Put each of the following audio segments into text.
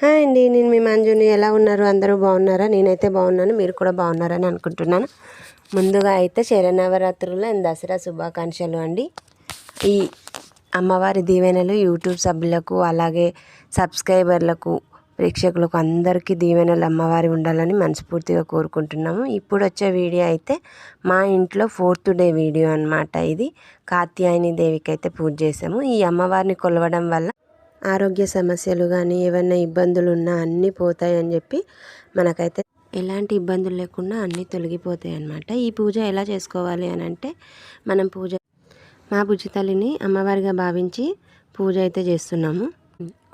Hi అండి, నేను మీ మంజుని. ఎలా ఉన్నారు? అందరూ బాగున్నారా? నేనైతే బాగున్నాను, మీరు కూడా బాగున్నారని అనుకుంటున్నాను. ముందుగా అయితే శరన్నవరాత్రులు అండ్ దసరా శుభాకాంక్షలు అండి. ఈ అమ్మవారి దీవెనలు యూట్యూబ్ సభ్యులకు, అలాగే సబ్స్క్రైబర్లకు, ప్రేక్షకులకు అందరికీ దీవెనలు అమ్మవారి ఉండాలని మనస్ఫూర్తిగా కోరుకుంటున్నాము. ఇప్పుడు వచ్చే వీడియో అయితే మా ఇంట్లో 4th డే వీడియో అనమాట. ఇది కాత్యాయని దేవికి అయితే పూజ చేసాము. ఈ అమ్మవారిని కొలవడం వల్ల ఆరోగ్య సమస్యలు కానీ ఏమైనా ఇబ్బందులు ఉన్నా అన్నీ పోతాయి అని చెప్పి మనకైతే ఎలాంటి ఇబ్బందులు లేకుండా అన్నీ తొలగిపోతాయి అన్నమాట. ఈ పూజ ఎలా చేసుకోవాలి అని అంటే, మనం మా బుజ్జి తల్లిని అమ్మవారిగా భావించి పూజ అయితే చేస్తున్నాము.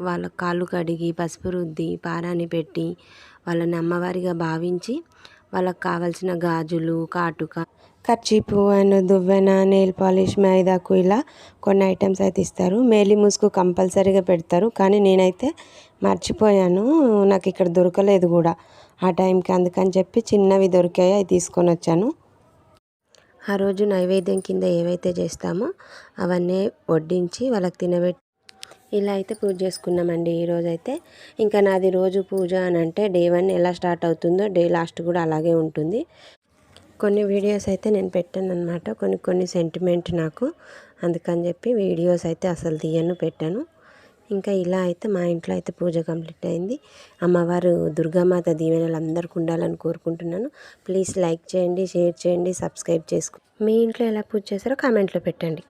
వాళ్ళ కాళ్ళు కడిగి పసుపు రుద్ది పారాని పెట్టి వాళ్ళని అమ్మవారిగా భావించి వాళ్ళకి కావాల్సిన గాజులు, కాటుక, కర్చీపు అండ్ దువ్వెన, నెయిల్ పాలిష్, మైదాకు ఇలా కొన్ని ఐటమ్స్ అయితే ఇస్తారు. మేలి ముసుగు కంపల్సరీగా పెడతారు. కానీ నేనైతే మర్చిపోయాను, నాకు ఇక్కడ దొరకలేదు కూడా ఆ టైంకి. అందుకని చెప్పి చిన్నవి దొరికాయి, అవి తీసుకొని వచ్చాను. ఆ రోజు నైవేద్యం కింద ఏవైతే చేస్తామో అవన్నీ వడ్డించి వాళ్ళకి తినబెట్టి ఇలా అయితే పూజ చేసుకున్నామండి. ఈరోజైతే ఇంకా నాది రోజు పూజ అని అంటే డే 1 ఎలా స్టార్ట్ అవుతుందో డే లాస్ట్ కూడా అలాగే ఉంటుంది. కొన్ని వీడియోస్ అయితే నేను పెట్టాను అనమాట, కొన్ని సెంటిమెంట్ నాకు, అందుకని చెప్పి వీడియోస్ అయితే అసలు పెట్టాను. ఇంకా ఇలా అయితే మా ఇంట్లో అయితే పూజ కంప్లీట్ అయింది. అమ్మవారు దుర్గామాత దీవెనలు అందరికీ ఉండాలని కోరుకుంటున్నాను. ప్లీజ్ లైక్ చేయండి, షేర్ చేయండి, సబ్స్క్రైబ్ చేసుకోండి. మీ ఇంట్లో ఎలా పూజ చేశారో కామెంట్లో పెట్టండి.